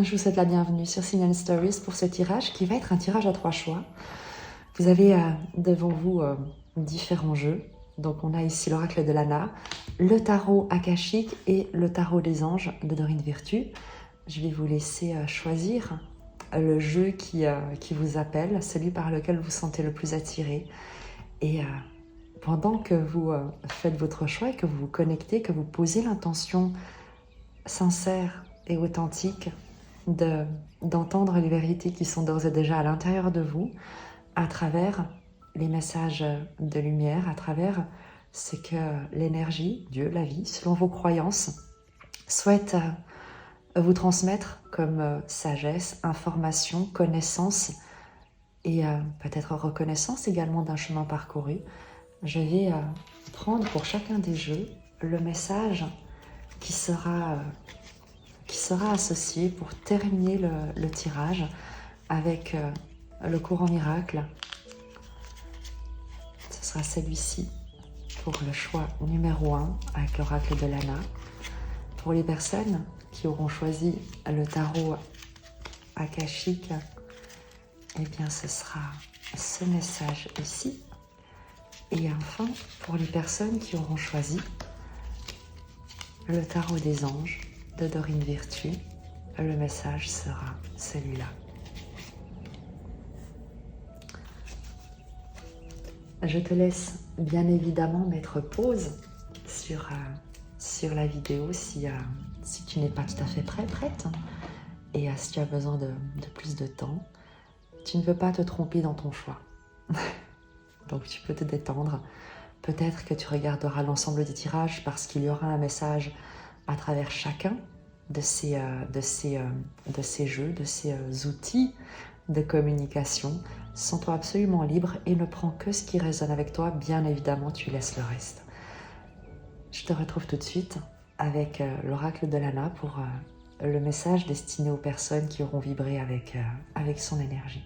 Je vous souhaite la bienvenue sur Signal Stories pour ce tirage qui va être un tirage à 3 choix. Vous avez devant vous différents jeux. Donc on a ici l'oracle de Lana, le tarot akashique et le tarot des anges de Dorine Virtue. Je vais vous laisser choisir le jeu qui vous appelle, celui par lequel vous sentez le plus attiré. Et pendant que vous faites votre choix et que vous vous connectez, que vous posez l'intention sincère et authentique d'entendre les vérités qui sont d'ores et déjà à l'intérieur de vous, à travers les messages de lumière, à travers ce que l'énergie, Dieu, la vie, selon vos croyances, souhaite vous transmettre comme sagesse, information, connaissance et peut-être reconnaissance également d'un chemin parcouru. Je vais prendre pour chacun des jeux le message qui sera associé pour terminer le tirage avec le courant miracle. Ce sera celui-ci pour le choix numéro 1 avec l'oracle de Lana. Pour les personnes qui auront choisi le tarot akashique, eh bien ce sera ce message ici. Et enfin, pour les personnes qui auront choisi le tarot des anges de Dorine Virtue, le message sera celui-là. Je te laisse bien évidemment mettre pause sur la vidéo si tu n'es pas tout à fait prête. Et si tu as besoin de plus de temps, tu ne veux pas te tromper dans ton choix. Donc tu peux te détendre. Peut-être que tu regarderas l'ensemble des tirages parce qu'il y aura un message à travers chacun de ces jeux, de ces outils de communication. Sens-toi absolument libre et ne prends que ce qui résonne avec toi. Bien évidemment, tu laisses le reste. Je te retrouve tout de suite avec l'oracle de Lana pour le message destiné aux personnes qui auront vibré avec son énergie.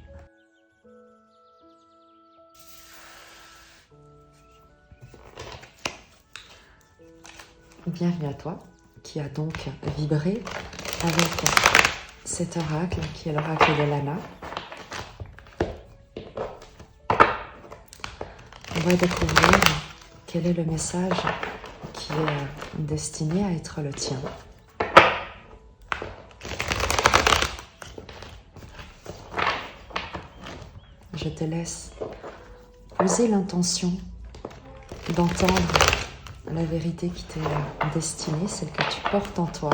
Bienvenue à toi qui a donc vibré avec cet oracle qui est l'oracle de Lana. On va découvrir quel est le message qui est destiné à être le tien. Je te laisse poser l'intention d'entendre la vérité qui t'est destinée, celle que tu portes en toi.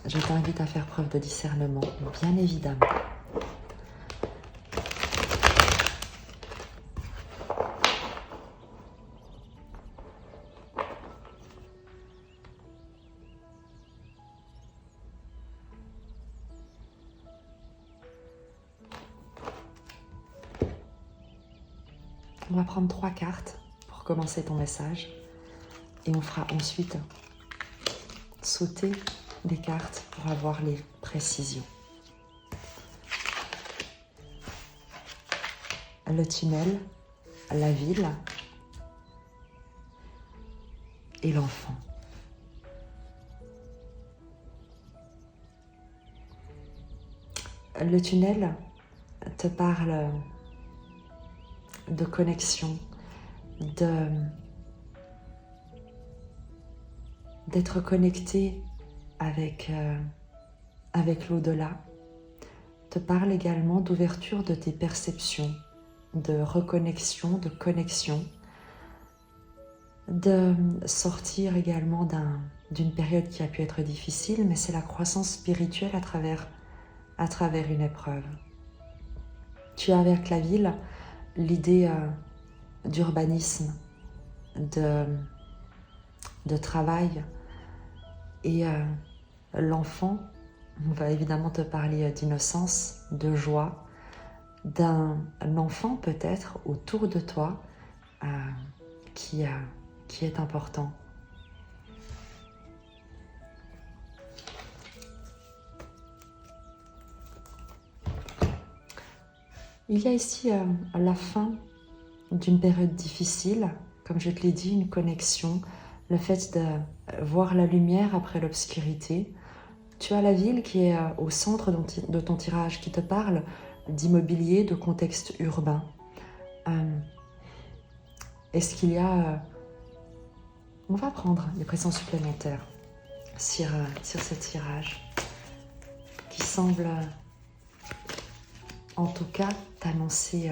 Je t'invite à faire preuve de discernement, bien évidemment. On va prendre 3 cartes pour commencer ton message et on fera ensuite sauter des cartes pour avoir les précisions. Le tunnel, la ville et l'enfant. Le tunnel te parle de connexion, d'être connecté avec l'au-delà, te parle également d'ouverture de tes perceptions, de reconnexion, de connexion, de sortir également d'une période qui a pu être difficile, mais c'est la croissance spirituelle à travers une épreuve. Tu as avec la ville l'idée d'urbanisme, de travail, et l'enfant va évidemment te parler d'innocence, de joie, d'un enfant peut-être autour de toi qui est important. Il y a ici la fin d'une période difficile, comme je te l'ai dit, une connexion, le fait de voir la lumière après l'obscurité. Tu as la ville qui est au centre de ton tirage, qui te parle d'immobilier, de contexte urbain. Est-ce qu'il y a... on va prendre des pressions supplémentaires sur ce tirage qui semble, en tout cas, t'annoncer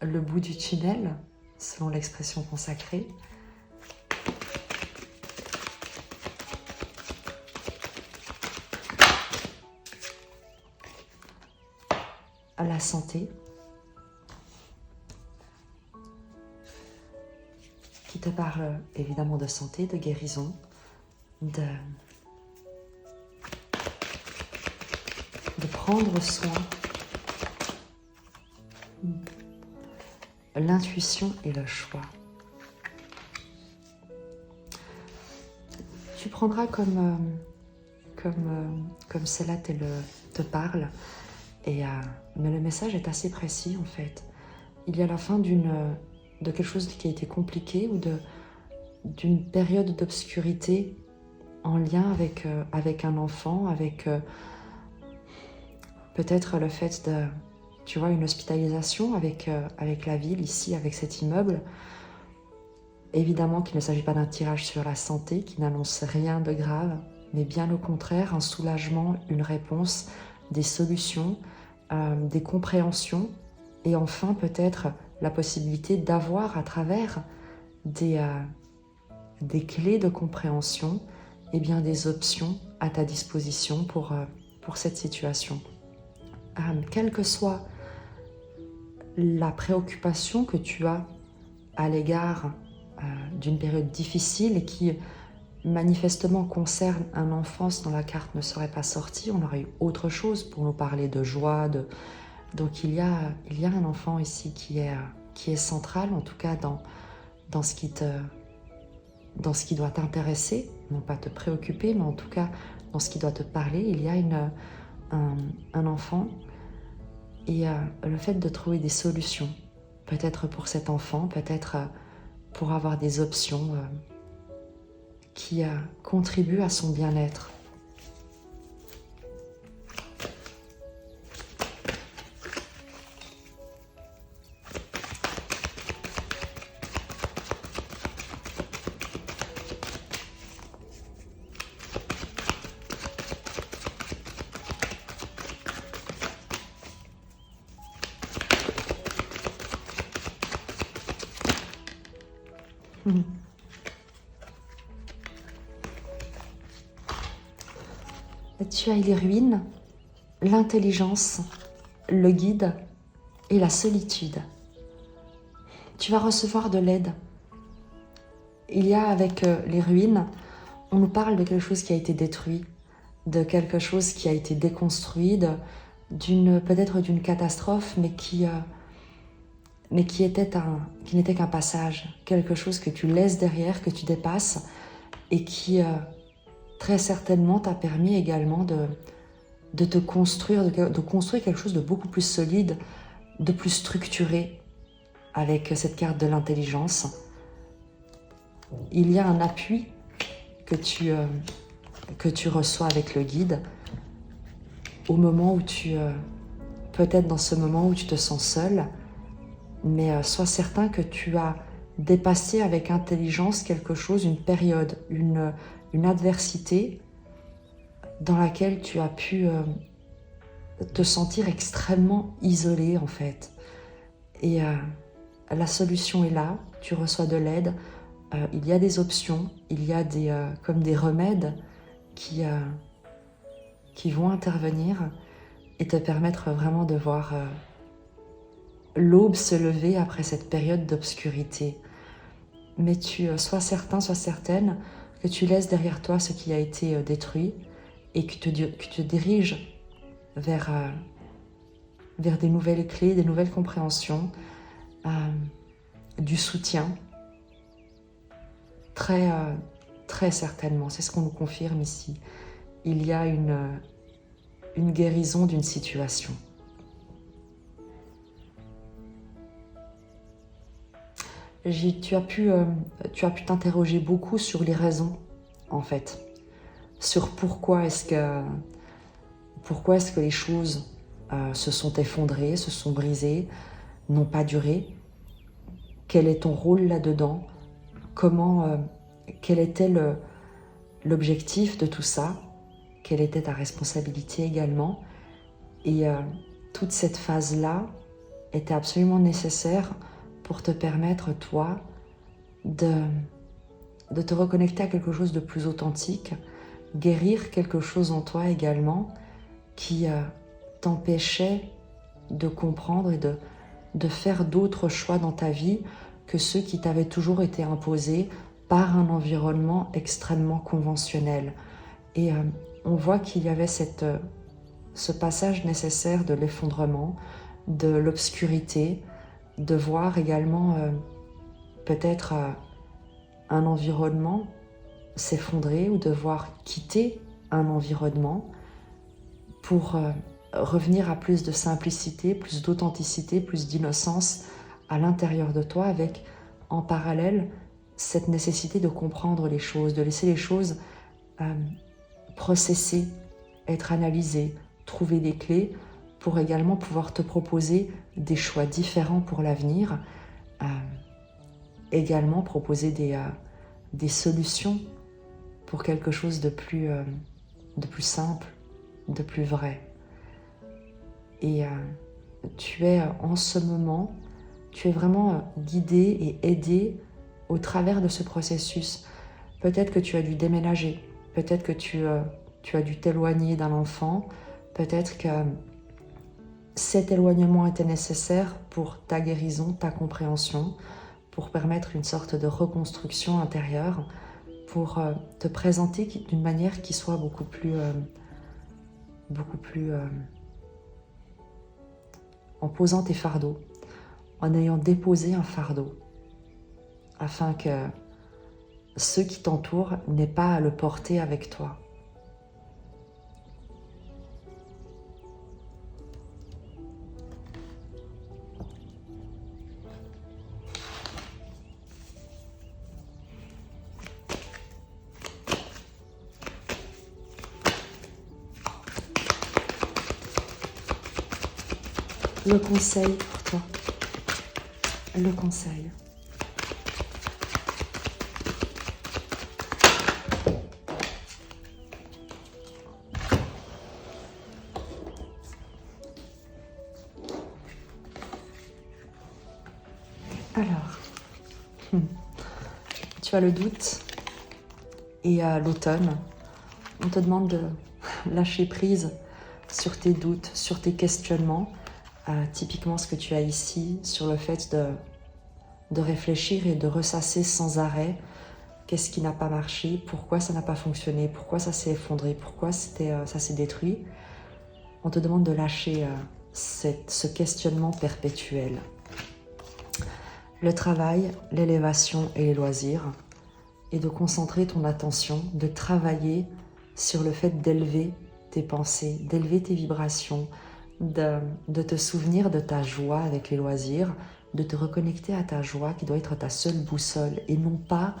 le bout du tunnel, selon l'expression consacrée. À la santé, qui te parle évidemment de santé, de guérison, de prendre soin, l'intuition et le choix. Tu prendras comme celle-là te parle, mais le message est assez précis en fait. Il y a la fin de quelque chose qui a été compliqué ou d'une période d'obscurité en lien avec un enfant, avec peut-être le fait de, tu vois, une hospitalisation avec la ville ici, avec cet immeuble. Évidemment qu'il ne s'agit pas d'un tirage sur la santé qui n'annonce rien de grave, mais bien au contraire, un soulagement, une réponse, des solutions, des compréhensions et enfin peut-être la possibilité d'avoir à travers des clés de compréhension et bien des options à ta disposition pour cette situation. Quelle que soit la préoccupation que tu as à l'égard d'une période difficile et qui manifestement concerne un enfant, dont la carte ne serait pas sortie, on aurait eu autre chose pour nous parler de joie. Donc il y a un enfant ici qui est central, en tout cas dans ce qui doit t'intéresser, non pas te préoccuper, mais en tout cas dans ce qui doit te parler. Il y a un enfant et le fait de trouver des solutions, peut-être pour cet enfant, peut-être pour avoir des options qui contribuent à son bien-être. Tu as les ruines, l'intelligence, le guide et la solitude. Tu vas recevoir de l'aide. Il y a avec les ruines, on nous parle de quelque chose qui a été détruit, de quelque chose qui a été déconstruit, peut-être d'une catastrophe, mais qui n'était qu'un passage, quelque chose que tu laisses derrière, que tu dépasses et qui très certainement t'a permis également de te construire, de construire quelque chose de beaucoup plus solide, de plus structuré avec cette carte de l'intelligence. Il y a un appui que tu reçois avec le guide au moment où peut-être dans ce moment où tu te sens seul, mais sois certain que tu as dépassé avec intelligence quelque chose, une période, une adversité dans laquelle tu as pu te sentir extrêmement isolé en fait. Et la solution est là, tu reçois de l'aide, il y a des options, il y a comme des remèdes qui vont intervenir et te permettre vraiment de voir l'aube se lever après cette période d'obscurité. Mais sois certain, sois certaine que tu laisses derrière toi ce qui a été détruit et que tu te diriges vers des nouvelles clés, des nouvelles compréhensions, du soutien. Très, très certainement, c'est ce qu'on nous confirme ici. Il y a une guérison d'une situation. tu as pu t'interroger beaucoup sur les raisons, en fait. Sur pourquoi est-ce que les choses se sont effondrées, se sont brisées, n'ont pas duré. Quel est ton rôle là-dedans? Quel était l'objectif de tout ça? Quelle était ta responsabilité également? Et toute cette phase-là était absolument nécessaire pour te permettre, toi, de te reconnecter à quelque chose de plus authentique, guérir quelque chose en toi également qui t'empêchait de comprendre et de faire d'autres choix dans ta vie que ceux qui t'avaient toujours été imposés par un environnement extrêmement conventionnel. Et on voit qu'il y avait ce passage nécessaire de l'effondrement, de l'obscurité, de voir également peut-être un environnement s'effondrer ou devoir quitter un environnement pour revenir à plus de simplicité, plus d'authenticité, plus d'innocence à l'intérieur de toi, avec en parallèle cette nécessité de comprendre les choses, de laisser les choses processer, être analysées, trouver des clés pour également pouvoir te proposer des choix différents pour l'avenir, également proposer des solutions pour quelque chose de plus simple, de plus vrai. Et tu es en ce moment, tu es vraiment guidé et aidé au travers de ce processus. Peut-être que tu as dû déménager, peut-être que tu as dû t'éloigner d'un enfant, peut-être que cet éloignement était nécessaire pour ta guérison, ta compréhension, pour permettre une sorte de reconstruction intérieure, pour te présenter d'une manière qui soit beaucoup plus en posant tes fardeaux, en ayant déposé un fardeau, afin que ceux qui t'entourent n'aient pas à le porter avec toi. Le conseil pour toi, le conseil. Alors, tu as le doute et à l'automne, on te demande de lâcher prise sur tes doutes, sur tes questionnements. Typiquement ce que tu as ici, sur le fait de réfléchir et de ressasser sans arrêt qu'est-ce qui n'a pas marché, pourquoi ça n'a pas fonctionné, pourquoi ça s'est effondré, pourquoi ça s'est détruit. On te demande de lâcher ce questionnement perpétuel. Le travail, l'élévation et les loisirs, et de concentrer ton attention, de travailler sur le fait d'élever tes pensées, d'élever tes vibrations, de te souvenir de ta joie avec les loisirs, de te reconnecter à ta joie qui doit être ta seule boussole et non pas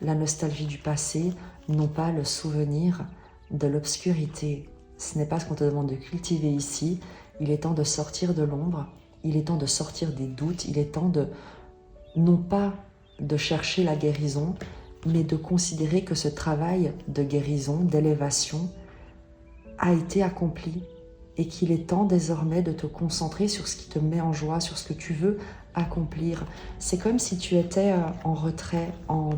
la nostalgie du passé, non pas le souvenir de l'obscurité. Ce n'est pas ce qu'on te demande de cultiver ici. Il est temps de sortir de l'ombre, il est temps de sortir des doutes, il est temps non pas de chercher la guérison, mais de considérer que ce travail de guérison, d'élévation a été accompli et qu'il est temps désormais de te concentrer sur ce qui te met en joie, sur ce que tu veux accomplir. C'est comme si tu étais en retrait, en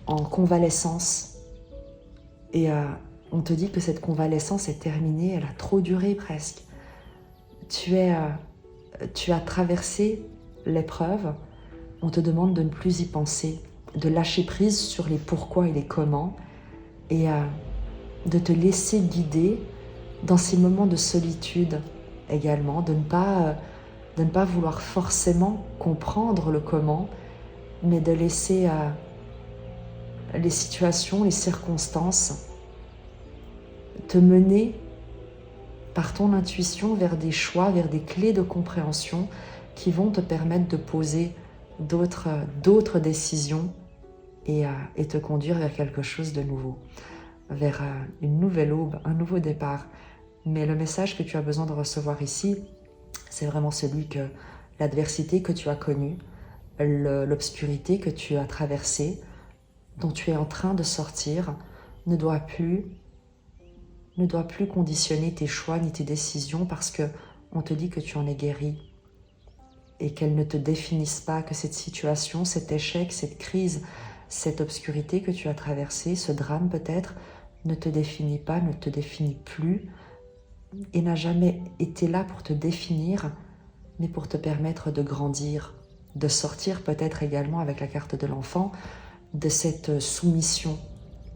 convalescence. Et on te dit que cette convalescence est terminée, elle a trop duré presque. Tu as traversé l'épreuve, on te demande de ne plus y penser, de lâcher prise sur les pourquoi et les comment, et de te laisser guider dans ces moments de solitude également, de ne pas vouloir forcément comprendre le comment, mais de laisser les situations, les circonstances te mener par ton intuition vers des choix, vers des clés de compréhension, qui vont te permettre de poser d'autres décisions et te conduire vers quelque chose de nouveau, vers une nouvelle aube, un nouveau départ. Mais le message que tu as besoin de recevoir ici, c'est vraiment celui que l'adversité que tu as connue, l'obscurité que tu as traversée, dont tu es en train de sortir, ne doit plus conditionner tes choix ni tes décisions parce que on te dit que tu en es guéri et qu'elles ne te définissent pas, que cette situation, cet échec, cette crise, cette obscurité que tu as traversée, ce drame peut-être, ne te définit pas, ne te définit plus et n'a jamais été là pour te définir, mais pour te permettre de grandir, de sortir peut-être également avec la carte de l'enfant, de cette soumission,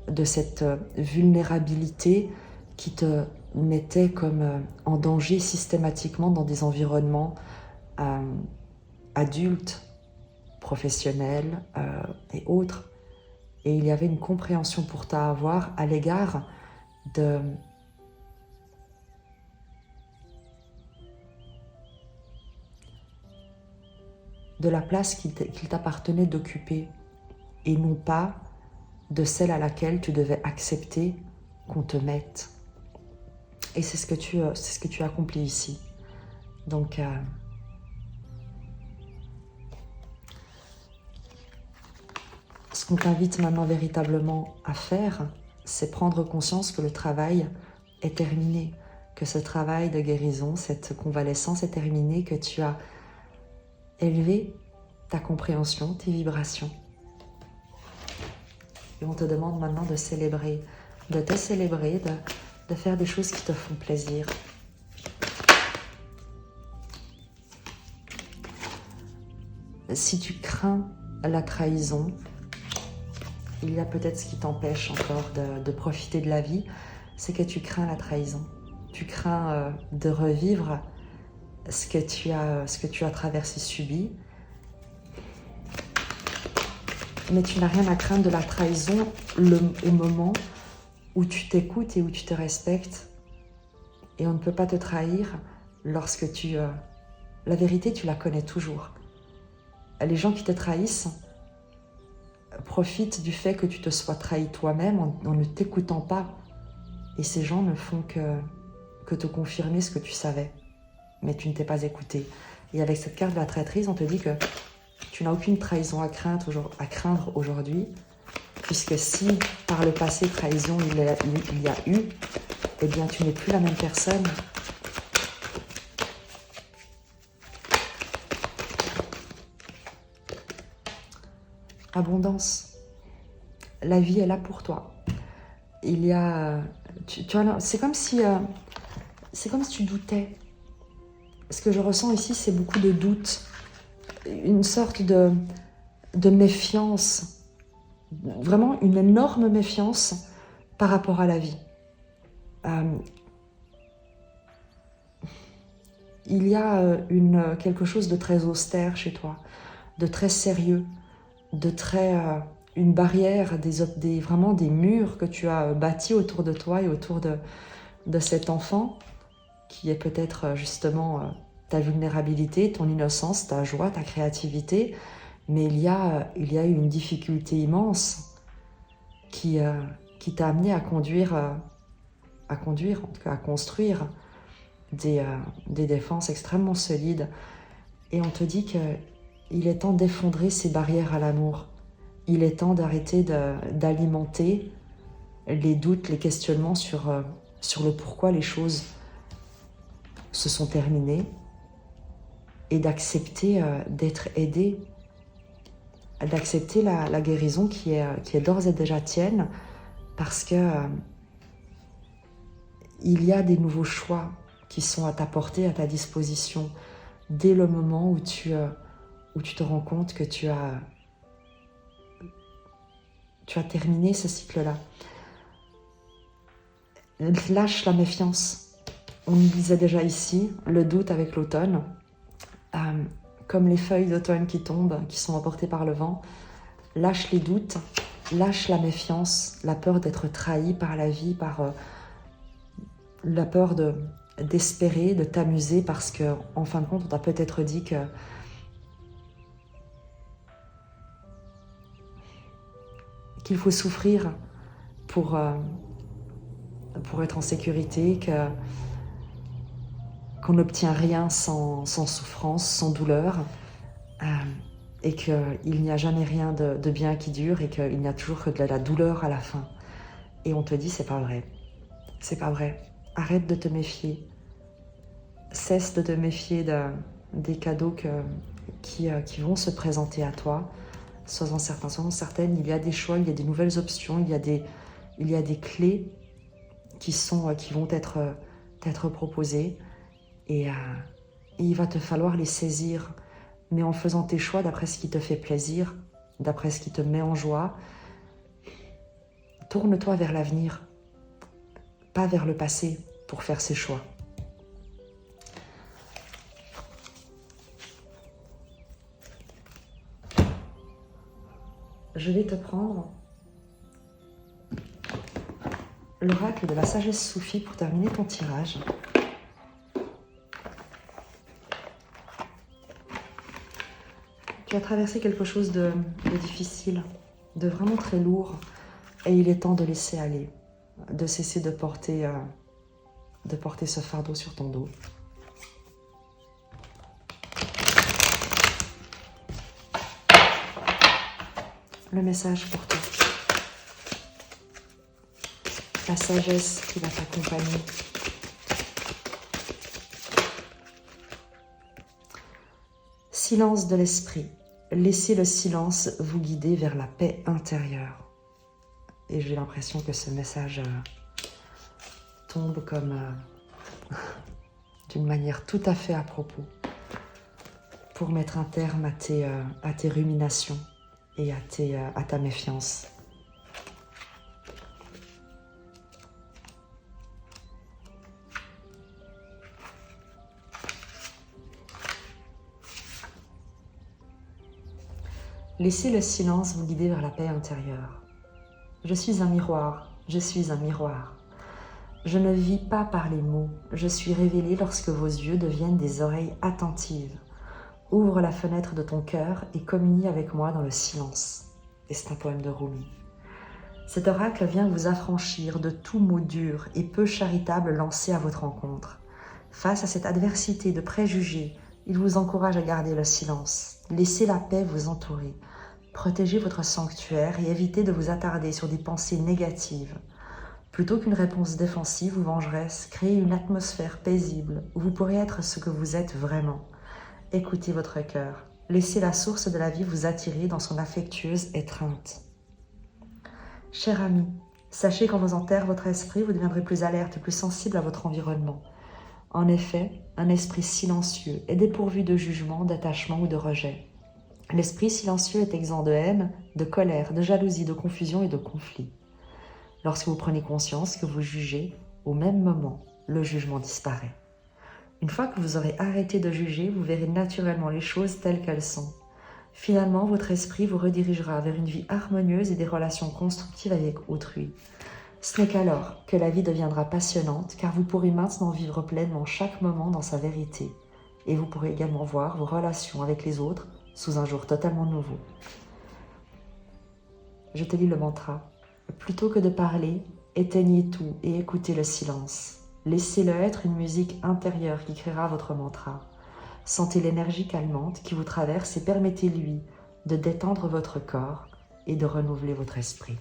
de cette vulnérabilité qui te mettait comme en danger systématiquement dans des environnements adultes, professionnels et autres. Et il y avait une compréhension pour toi à avoir à l'égard de la place qu'il t'appartenait d'occuper et non pas de celle à laquelle tu devais accepter qu'on te mette. Et c'est ce que tu accomplis ici. Donc, ce qu'on t'invite maintenant véritablement à faire, c'est prendre conscience que le travail est terminé, que ce travail de guérison, cette convalescence est terminée, que tu as élevé ta compréhension, tes vibrations. Et on te demande maintenant de célébrer, de te célébrer, de faire des choses qui te font plaisir. Si tu crains la trahison, il y a peut-être ce qui t'empêche encore de profiter de la vie, c'est que tu crains la trahison. Tu crains de revivre ce que tu as traversé, subi. Mais tu n'as rien à craindre de la trahison au moment où tu t'écoutes et où tu te respectes. Et on ne peut pas te trahir lorsque la vérité, tu la connais toujours. Les gens qui te trahissent profitent du fait que tu te sois trahi toi-même en ne t'écoutant pas. Et ces gens ne font que te confirmer ce que tu savais. Mais tu ne t'es pas écouté. Et avec cette carte de la traîtrise, on te dit que tu n'as aucune trahison à craindre aujourd'hui, puisque si par le passé trahison il y a eu, eh bien tu n'es plus la même personne. Abondance. La vie est là pour toi. Il y a... c'est comme si tu doutais. Ce que je ressens ici, c'est beaucoup de doute. Une sorte de méfiance. Vraiment une énorme méfiance par rapport à la vie. Il y a quelque chose de très austère chez toi, de très sérieux, de très... une barrière, vraiment des murs que tu as bâtis autour de toi et autour de cet enfant qui est peut-être justement ta vulnérabilité, ton innocence, ta joie, ta créativité, mais il y a eu une difficulté immense qui t'a amené à conduire, en tout cas à construire des défenses extrêmement solides. Et on te dit qu'il est temps d'effondrer ces barrières à l'amour. Il est temps d'arrêter d'alimenter les doutes, les questionnements sur le pourquoi les choses se sont terminées et d'accepter d'être aidé, d'accepter la guérison qui est d'ores et déjà tienne parce que il y a des nouveaux choix qui sont à ta portée, à ta disposition dès le moment où tu te rends compte que tu as terminé ce cycle-là. Lâche la méfiance. On le disait déjà ici, le doute avec l'automne, comme les feuilles d'automne qui tombent, qui sont emportées par le vent. Lâche les doutes, lâche la méfiance, la peur d'être trahi par la vie, par la peur d'espérer, de t'amuser parce que, en fin de compte, on t'a peut-être dit qu'il faut souffrir pour être en sécurité, qu'on n'obtient rien sans souffrance, sans douleur, et qu'il n'y a jamais rien de bien qui dure et qu'il n'y a toujours que de la douleur à la fin. Et on te dit, c'est pas vrai. C'est pas vrai. Arrête de te méfier. Cesse de te méfier des cadeaux qui vont se présenter à toi. Sois-en certain, sois-en certaine, il y a des choix, il y a des nouvelles options, il y a des clés qui vont être proposées et il va te falloir les saisir, mais en faisant tes choix d'après ce qui te fait plaisir, d'après ce qui te met en joie. Tourne-toi vers l'avenir, pas vers le passé pour faire ces choix. Je vais te prendre l'oracle de la sagesse soufie pour terminer ton tirage. Tu as traversé quelque chose de difficile, de vraiment très lourd, et il est temps de laisser aller, de cesser de porter ce fardeau sur ton dos. Le message pour toi. La sagesse qui va t'accompagner. Silence de l'esprit. Laissez le silence vous guider vers la paix intérieure. Et j'ai l'impression que ce message tombe comme d'une manière tout à fait à propos pour mettre un terme à tes ruminations et à ta méfiance. Laissez le silence vous guider vers la paix intérieure. Je suis un miroir, je suis un miroir. Je ne vis pas par les mots, je suis révélée lorsque vos yeux deviennent des oreilles attentives. Ouvre la fenêtre de ton cœur et communie avec moi dans le silence. Et c'est un poème de Rumi. Cet oracle vient vous affranchir de tout mot dur et peu charitable lancé à votre encontre. Face à cette adversité de préjugés, il vous encourage à garder le silence. Laissez la paix vous entourer. Protégez votre sanctuaire et évitez de vous attarder sur des pensées négatives. Plutôt qu'une réponse défensive ou vengeresse, créez une atmosphère paisible où vous pourrez être ce que vous êtes vraiment. Écoutez votre cœur. Laissez la source de la vie vous attirer dans son affectueuse étreinte. Cher ami, sachez qu'en faisant taire votre esprit, vous deviendrez plus alerte et plus sensible à votre environnement. En effet, un esprit silencieux est dépourvu de jugement, d'attachement ou de rejet. L'esprit silencieux est exempt de haine, de colère, de jalousie, de confusion et de conflit. Lorsque vous prenez conscience que vous jugez, au même moment, le jugement disparaît. Une fois que vous aurez arrêté de juger, vous verrez naturellement les choses telles qu'elles sont. Finalement, votre esprit vous redirigera vers une vie harmonieuse et des relations constructives avec autrui. Ce n'est qu'alors que la vie deviendra passionnante, car vous pourrez maintenant vivre pleinement chaque moment dans sa vérité. Et vous pourrez également voir vos relations avec les autres sous un jour totalement nouveau. Je te lis le mantra. Plutôt que de parler, éteignez tout et écoutez le silence. Laissez-le être une musique intérieure qui créera votre mantra. Sentez l'énergie calmante qui vous traverse et permettez-lui de détendre votre corps et de renouveler votre esprit.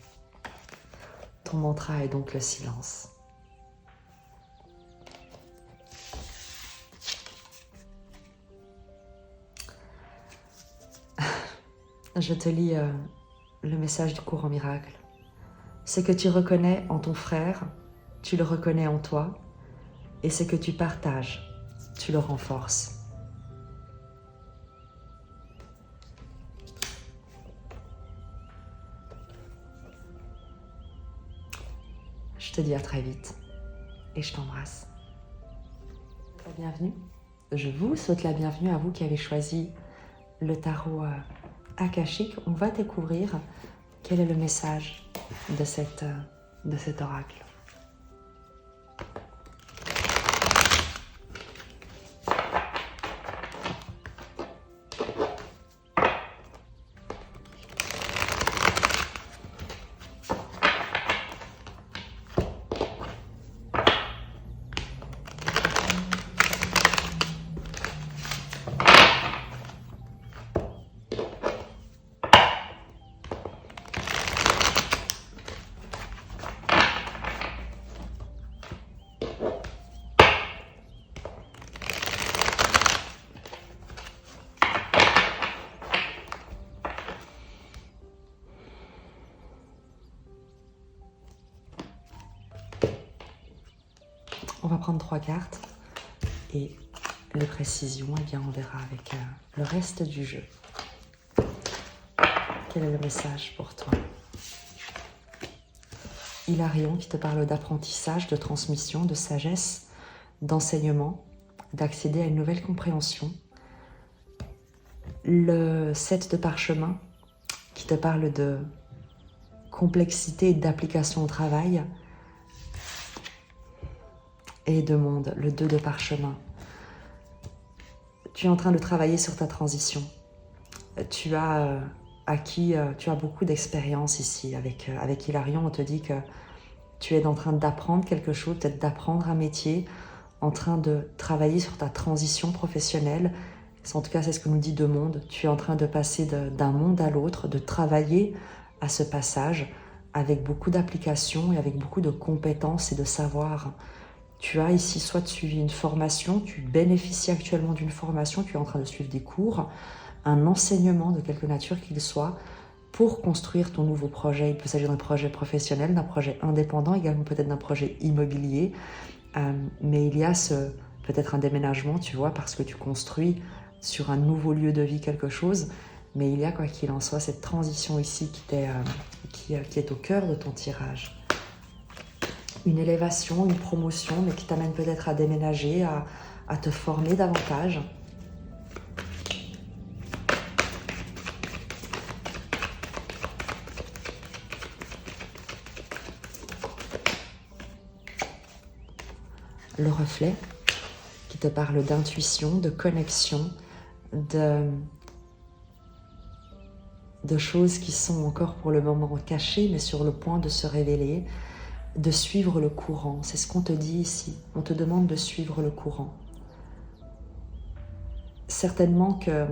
Ton mantra est donc le silence. Je te lis le message du courant miracle. Ce que tu reconnais en ton frère, tu le reconnais en toi, et ce que tu partages, tu le renforces. Je te dis à très vite et je t'embrasse. Bienvenue. Je vous souhaite la bienvenue à vous qui avez choisi le tarot akashique. On va découvrir quel est le message de cet oracle. prendre 3 cartes. Et les précisions, eh bien, on verra avec le reste du jeu. Quel est le message pour toi? Hilarion qui te parle d'apprentissage, de transmission, de sagesse, d'enseignement, d'accéder à une nouvelle compréhension. Le 7 de parchemin qui te parle de complexité et d'application au travail. Et de monde, le 2 de parchemin. Tu es en train de travailler sur ta transition. Tu as tu as beaucoup d'expérience ici. Avec Hilarion, on te dit que tu es en train d'apprendre quelque chose, peut-être d'apprendre un métier, en train de travailler sur ta transition professionnelle. En tout cas, c'est ce que nous dit De Monde. Tu es en train de passer d'un monde à l'autre, de travailler à ce passage avec beaucoup d'applications et avec beaucoup de compétences et de savoir. Tu as ici soit suivi une formation, tu bénéficies actuellement d'une formation, tu es en train de suivre des cours, un enseignement de quelque nature qu'il soit, pour construire ton nouveau projet. Il peut s'agir d'un projet professionnel, d'un projet indépendant, également peut-être d'un projet immobilier, mais il y a peut-être un déménagement, tu vois, parce que tu construis sur un nouveau lieu de vie quelque chose, mais il y a, quoi qu'il en soit, cette transition ici qui est au cœur de ton tirage. Une élévation, une promotion, mais qui t'amène peut-être à déménager, à te former davantage. Le reflet, qui te parle d'intuition, de connexion, de choses qui sont encore pour le moment cachées, mais sur le point de se révéler, de suivre le courant. C'est ce qu'on te dit ici. On te demande de suivre le courant. Certainement que,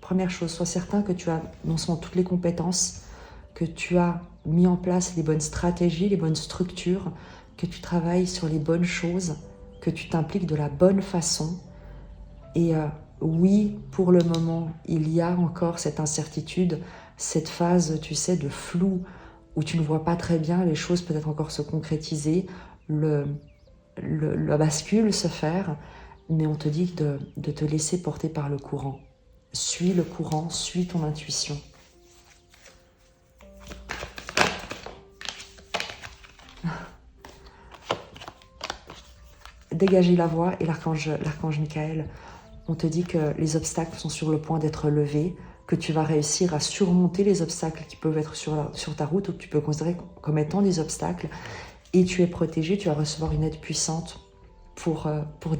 première chose, sois certain que tu as non seulement toutes les compétences, que tu as mis en place les bonnes stratégies, les bonnes structures, que tu travailles sur les bonnes choses, que tu t'impliques de la bonne façon. Et oui, pour le moment, il y a encore cette incertitude, cette phase, tu sais, de flou, où tu ne vois pas très bien les choses peut-être encore se concrétiser, la bascule se faire, mais on te dit de te laisser porter par le courant. Suis le courant, suis ton intuition. Dégager la voie et l'archange Michael, on te dit que les obstacles sont sur le point d'être levés, que tu vas réussir à surmonter les obstacles qui peuvent être sur ta route ou que tu peux considérer comme étant des obstacles, et tu es protégé, tu vas recevoir une aide puissante pour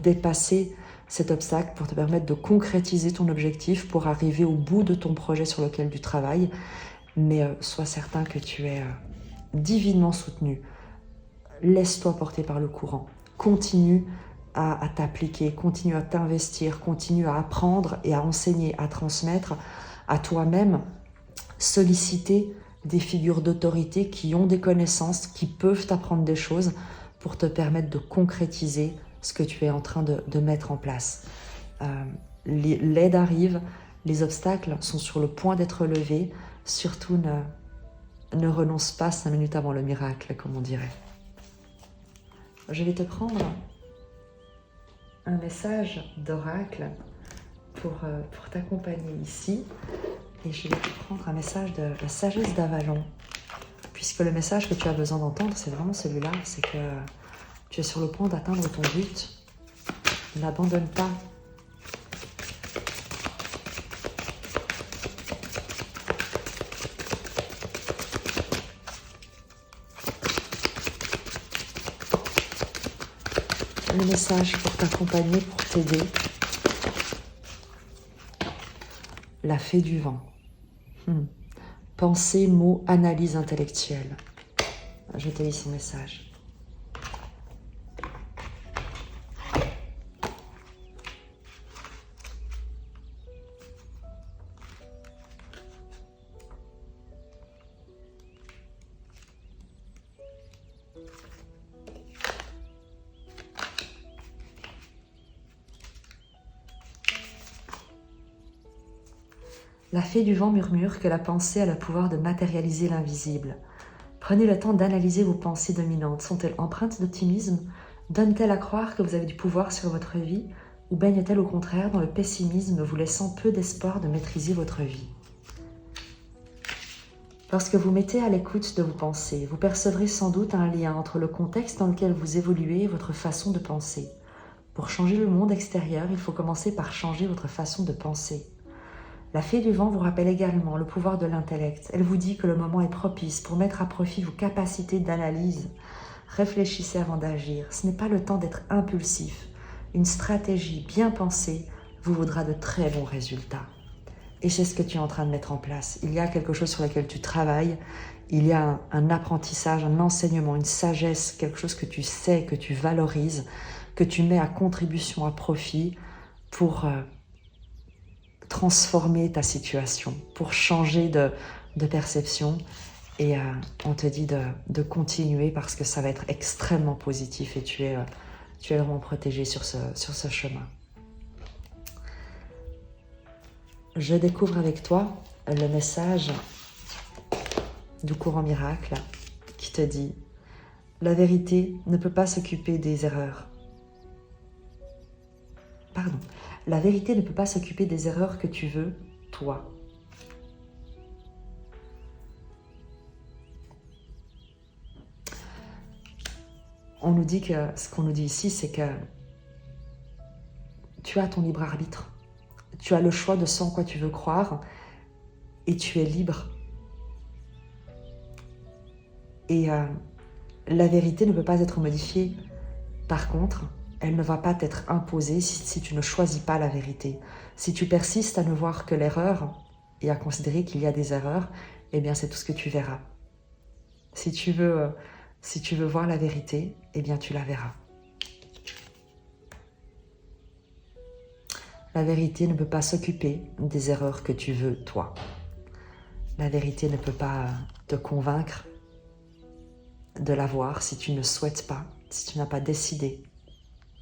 dépasser cet obstacle, pour te permettre de concrétiser ton objectif, pour arriver au bout de ton projet sur lequel tu travailles. Mais sois certain que tu es divinement soutenu. Laisse-toi porter par le courant. Continue à t'appliquer, continue à t'investir, continue à apprendre et à enseigner, à transmettre à toi-même, solliciter des figures d'autorité qui ont des connaissances, qui peuvent t'apprendre des choses pour te permettre de concrétiser ce que tu es en train de mettre en place. L'aide arrive, les obstacles sont sur le point d'être levés, surtout ne renonce pas 5 minutes avant le miracle, comme on dirait. Je vais te prendre un message d'oracle pour t'accompagner ici. Et je vais te prendre un message de la sagesse d'Avalon. Puisque le message que tu as besoin d'entendre, c'est vraiment celui-là. C'est que tu es sur le point d'atteindre ton but. N'abandonne pas. Le message pour t'accompagner, pour t'aider. La fée du vent. Pensée, mots, analyse intellectuelle. Je te lis son message. La fée du vent murmure que la pensée a le pouvoir de matérialiser l'invisible. Prenez le temps d'analyser vos pensées dominantes. Sont-elles empreintes d'optimisme, Donne-t-elle à croire que vous avez du pouvoir sur votre vie ou baigne-t-elle au contraire dans le pessimisme vous laissant peu d'espoir de maîtriser votre vie? Lorsque vous mettez à l'écoute de vos pensées, vous percevrez sans doute un lien entre le contexte dans lequel vous évoluez et votre façon de penser. Pour changer le monde extérieur, il faut commencer par changer votre façon de penser. La fée du vent vous rappelle également le pouvoir de l'intellect. Elle vous dit que le moment est propice pour mettre à profit vos capacités d'analyse. Réfléchissez avant d'agir. Ce n'est pas le temps d'être impulsif. Une stratégie bien pensée vous vaudra de très bons résultats. Et c'est ce que tu es en train de mettre en place. Il y a quelque chose sur lequel tu travailles. Il y a un apprentissage, un enseignement, une sagesse, quelque chose que tu sais, que tu valorises, que tu mets à contribution, à profit pour transformer ta situation, pour changer de perception. Et on te dit de continuer parce que ça va être extrêmement positif et tu es vraiment protégé sur ce chemin. Je découvre avec toi le message du courant miracle qui te dit « La vérité ne peut pas s'occuper des erreurs. » Pardon. « La vérité ne peut pas s'occuper des erreurs que tu veux, toi. » On nous dit que, ce qu'on nous dit ici, c'est que tu as ton libre arbitre. Tu as le choix de ce en quoi tu veux croire et tu es libre. Et la vérité ne peut pas être modifiée. Par contre, elle ne va pas t'être imposée si tu ne choisis pas la vérité. Si tu persistes à ne voir que l'erreur et à considérer qu'il y a des erreurs, eh bien c'est tout ce que tu verras. Si tu veux voir la vérité, eh bien tu la verras. La vérité ne peut pas s'occuper des erreurs que tu veux, toi. La vérité ne peut pas te convaincre de la voir si tu ne souhaites pas, si tu n'as pas décidé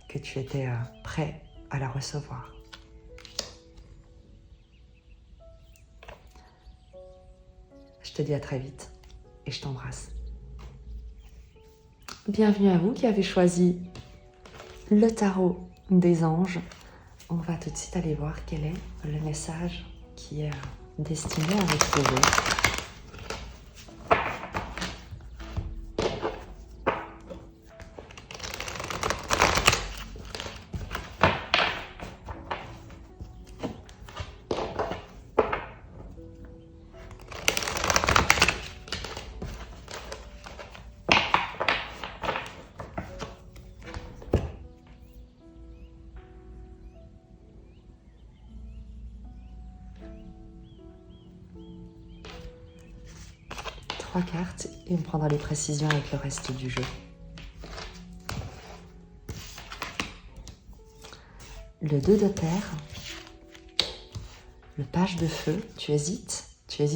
que tu étais prêt à la recevoir. Je te dis à très vite et je t'embrasse. Bienvenue à vous qui avez choisi le tarot des anges. On va tout de suite aller voir quel est le message qui est destiné à vous trouver. Trois cartes et on prendra les précisions avec le reste du jeu. Le 2 de terre, le page de feu, tu hésites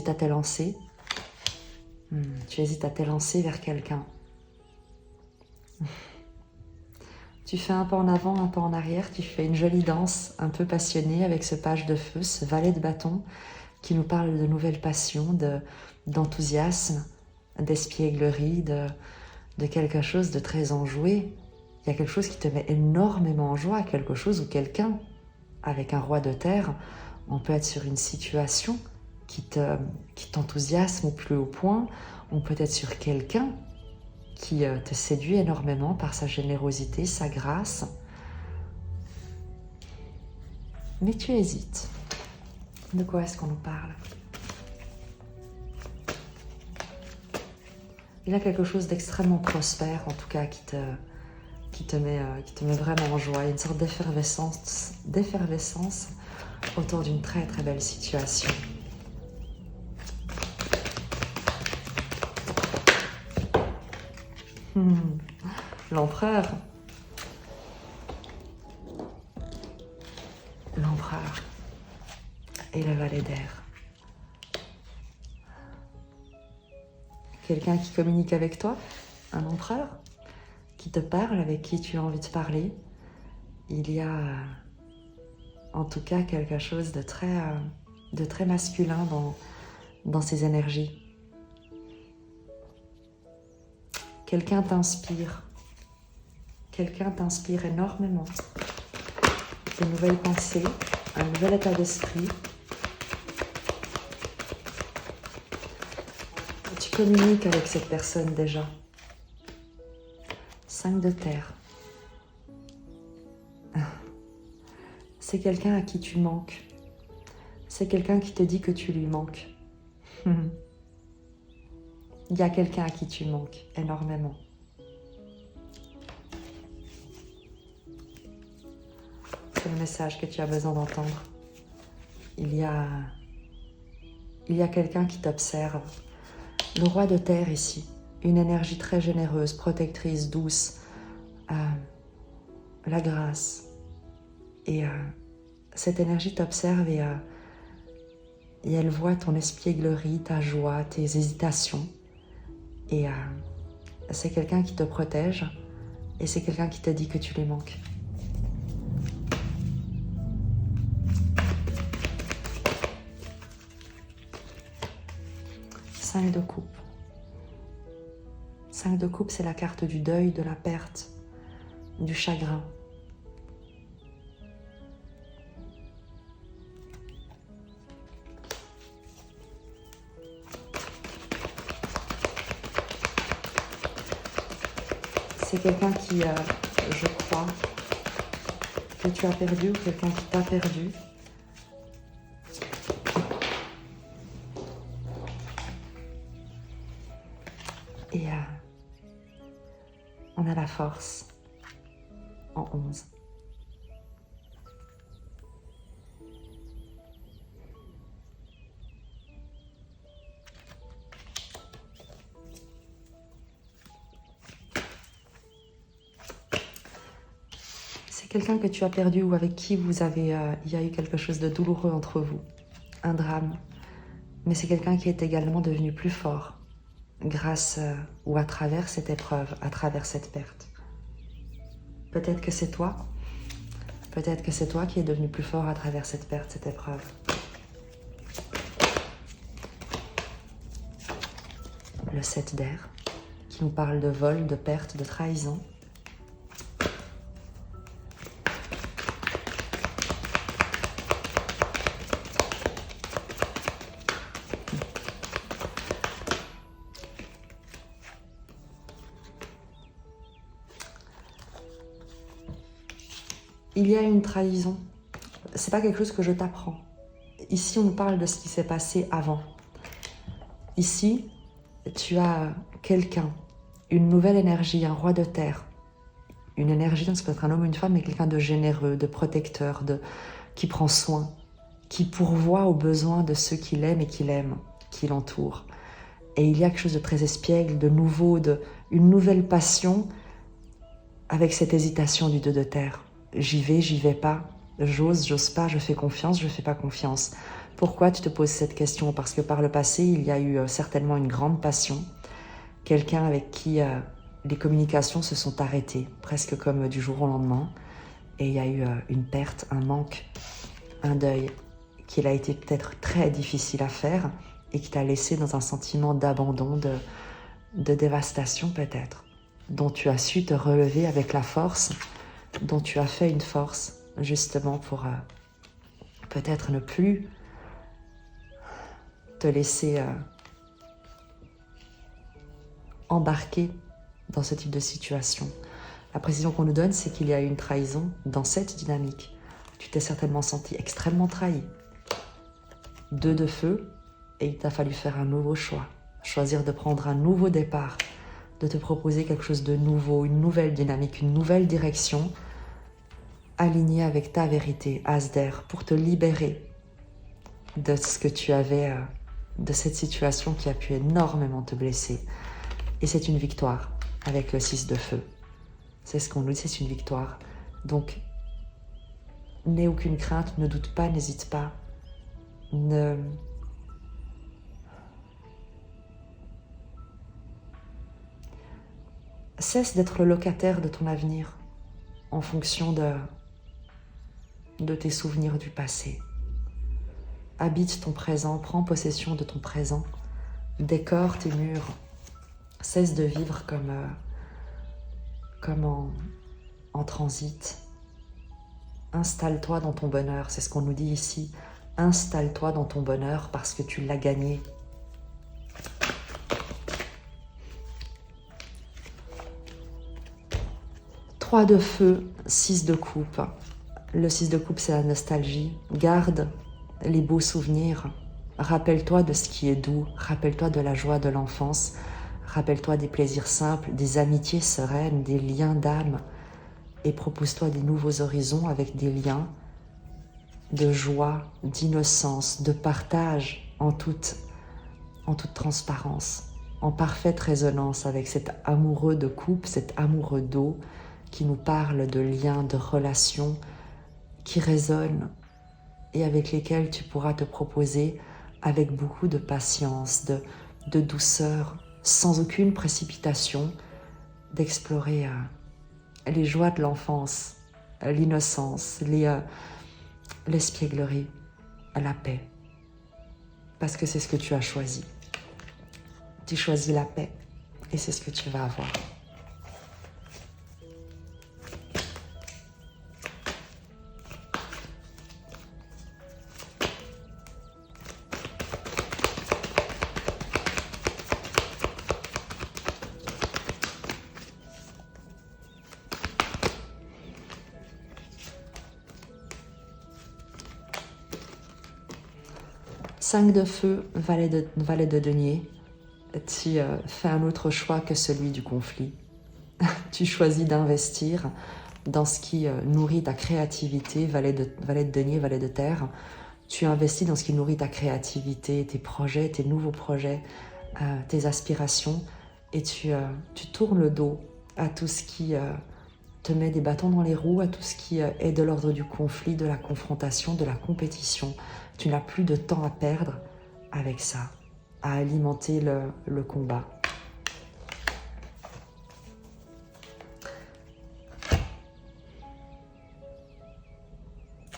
à t'élancer, tu hésites à t'élancer vers quelqu'un. Tu fais un pas en avant, un pas en arrière, tu fais une jolie danse un peu passionnée avec ce page de feu, ce valet de bâton qui nous parle de nouvelles passions, d'enthousiasme, d'espièglerie, de quelque chose de très enjoué. Il y a quelque chose qui te met énormément en joie, quelque chose où quelqu'un, avec un roi de terre, on peut être sur une situation qui t'enthousiasme au plus haut point, on peut être sur quelqu'un qui te séduit énormément par sa générosité, sa grâce. Mais tu hésites. De quoi est-ce qu'on nous parle ? Il y a quelque chose d'extrêmement prospère, en tout cas, qui te met vraiment en joie. Il y a une sorte d'effervescence autour d'une très très belle situation. L'empereur. L'empereur et le valet d'air. Quelqu'un qui communique avec toi, un empereur, qui te parle, avec qui tu as envie de parler. Il y a en tout cas quelque chose de très masculin dans ces énergies. Quelqu'un t'inspire. quelqu'un t'inspire énormément de nouvelles pensées, un nouvel état d'esprit. Tu communiques avec cette personne déjà. 5 de terre. C'est quelqu'un à qui tu manques. C'est quelqu'un qui te dit que tu lui manques. Il y a quelqu'un à qui tu manques énormément. C'est le message que tu as besoin d'entendre. Il y a quelqu'un qui t'observe. Le roi de terre ici, une énergie très généreuse, protectrice, douce, la grâce. Et cette énergie t'observe et elle voit ton espièglerie, ta joie, tes hésitations. Et c'est quelqu'un qui te protège et c'est quelqu'un qui te dit que tu lui manques. Cinq de coupe. 5 de coupe, c'est la carte du deuil, de la perte, du chagrin. C'est quelqu'un qui, je crois, que tu as perdu ou quelqu'un qui t'a perdu. Et on a la force en 11. C'est quelqu'un que tu as perdu ou avec qui vous avez, il y a eu quelque chose de douloureux entre vous, un drame. Mais c'est quelqu'un qui est également devenu plus fort grâce ou à travers cette épreuve, à travers cette perte. Peut-être que c'est toi. Peut-être que c'est toi qui es devenu plus fort à travers cette perte, cette épreuve. Le 7 d'air, qui nous parle de vol, de perte, de trahison. Il y a une trahison. C'est pas quelque chose que je t'apprends. Ici, on nous parle de ce qui s'est passé avant. Ici, tu as quelqu'un, une nouvelle énergie, un roi de terre. Une énergie, ça peut être un homme ou une femme, mais quelqu'un de généreux, de protecteur, qui prend soin, qui pourvoit aux besoins de ceux qu'il aime et qu'il aime, qui l'entourent. Et il y a quelque chose de très espiègle, de nouveau, une nouvelle passion avec cette hésitation du 2 de terre. J'y vais pas, j'ose pas, je fais confiance, je fais pas confiance. Pourquoi tu te poses cette question? Parce que par le passé, il y a eu certainement une grande passion, quelqu'un avec qui les communications se sont arrêtées, presque comme du jour au lendemain, et il y a eu une perte, un manque, un deuil, qu'il a été peut-être très difficile à faire, et qui t'a laissé dans un sentiment d'abandon, de dévastation peut-être, dont tu as su te relever avec la force, dont tu as fait une force, justement pour peut-être ne plus te laisser embarquer dans ce type de situation. La précision qu'on nous donne, c'est qu'il y a eu une trahison dans cette dynamique. Tu t'es certainement senti extrêmement trahi. 2 de feu, et il t'a fallu faire un nouveau choix. Choisir de prendre un nouveau départ, de te proposer quelque chose de nouveau, une nouvelle dynamique, une nouvelle direction, alignée avec ta vérité, As d'air, pour te libérer de ce que tu avais, de cette situation qui a pu énormément te blesser. Et c'est une victoire avec le 6 de feu. C'est ce qu'on nous dit, c'est une victoire. Donc, n'aie aucune crainte, ne doute pas, n'hésite pas. Cesse d'être le locataire de ton avenir en fonction de tes souvenirs du passé. Habite ton présent, prends possession de ton présent, décore tes murs, cesse de vivre comme en transit. Installe-toi dans ton bonheur, c'est ce qu'on nous dit ici. Installe-toi dans ton bonheur parce que tu l'as gagné. Trois de feu, 6 de coupe. Le 6 de coupe, c'est la nostalgie. Garde les beaux souvenirs. Rappelle-toi de ce qui est doux. Rappelle-toi de la joie de l'enfance. Rappelle-toi des plaisirs simples, des amitiés sereines, des liens d'âme. Et propose-toi des nouveaux horizons avec des liens de joie, d'innocence, de partage en toute transparence, en parfaite résonance avec cet amoureux de coupe, cet amoureux d'eau qui nous parle de liens, de relations qui résonnent et avec lesquels tu pourras te proposer avec beaucoup de patience, de douceur, sans aucune précipitation, d'explorer les joies de l'enfance, l'innocence, l'espièglerie, la paix. Parce que c'est ce que tu as choisi. Tu choisis la paix et c'est ce que tu vas avoir. Cinq de feu, valet de denier. Tu fais un autre choix que celui du conflit. Tu choisis d'investir dans ce qui nourrit ta créativité, valet de denier, valet de terre. Tu investis dans ce qui nourrit ta créativité, tes projets, tes nouveaux projets, tes aspirations, et tu tournes le dos à tout ce qui te met des bâtons dans les roues, à tout ce qui est de l'ordre du conflit, de la confrontation, de la compétition. Tu n'as plus de temps à perdre avec ça, à alimenter le combat.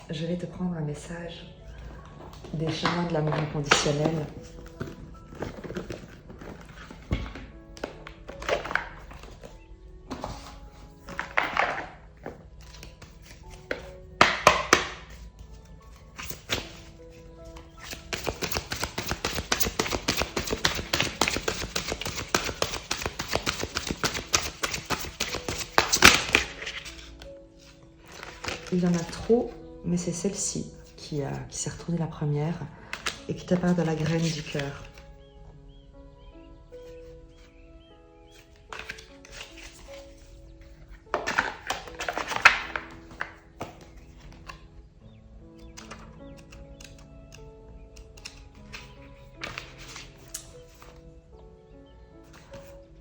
Je vais te prendre un message des chemins de l'amour inconditionnel. Il y en a trop, mais c'est celle-ci qui s'est retournée la première et qui te parle de la graine du cœur.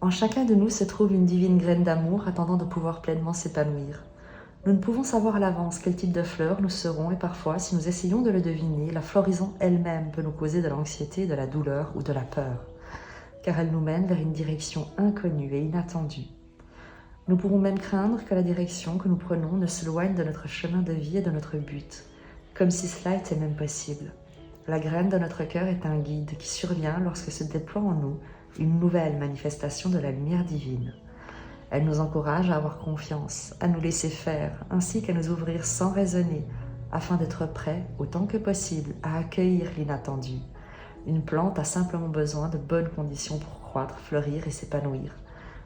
En chacun de nous se trouve une divine graine d'amour attendant de pouvoir pleinement s'épanouir. Nous ne pouvons savoir à l'avance quel type de fleurs nous serons et parfois, si nous essayons de le deviner, la floraison elle-même peut nous causer de l'anxiété, de la douleur ou de la peur, car elle nous mène vers une direction inconnue et inattendue. Nous pourrons même craindre que la direction que nous prenons ne s'éloigne de notre chemin de vie et de notre but, comme si cela était même possible. La graine de notre cœur est un guide qui survient lorsque se déploie en nous une nouvelle manifestation de la lumière divine. Elle nous encourage à avoir confiance, à nous laisser faire, ainsi qu'à nous ouvrir sans raisonner, afin d'être prêts, autant que possible, à accueillir l'inattendu. Une plante a simplement besoin de bonnes conditions pour croître, fleurir et s'épanouir.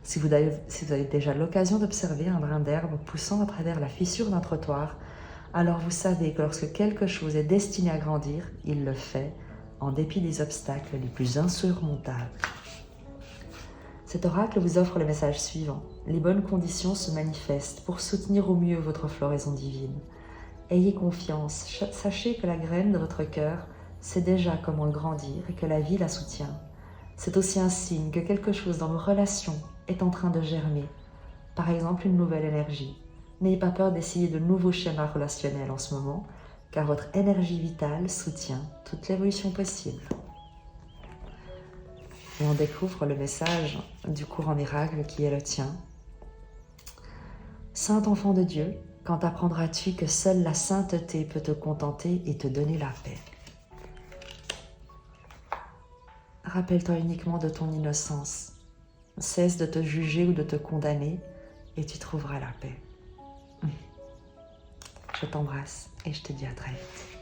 Si vous avez déjà l'occasion d'observer un brin d'herbe poussant à travers la fissure d'un trottoir, alors vous savez que lorsque quelque chose est destiné à grandir, il le fait, en dépit des obstacles les plus insurmontables. Cet oracle vous offre le message suivant. Les bonnes conditions se manifestent pour soutenir au mieux votre floraison divine. Ayez confiance, sachez que la graine de votre cœur sait déjà comment grandir et que la vie la soutient. C'est aussi un signe que quelque chose dans vos relations est en train de germer, par exemple une nouvelle énergie. N'ayez pas peur d'essayer de nouveaux schémas relationnels en ce moment, car votre énergie vitale soutient toute l'évolution possible. Et on découvre le message du courant miracle qui est le tien. Saint enfant de Dieu, quand apprendras-tu que seule la sainteté peut te contenter et te donner la paix? Rappelle-toi uniquement de ton innocence. Cesse de te juger ou de te condamner et tu trouveras la paix. Je t'embrasse et je te dis à très vite.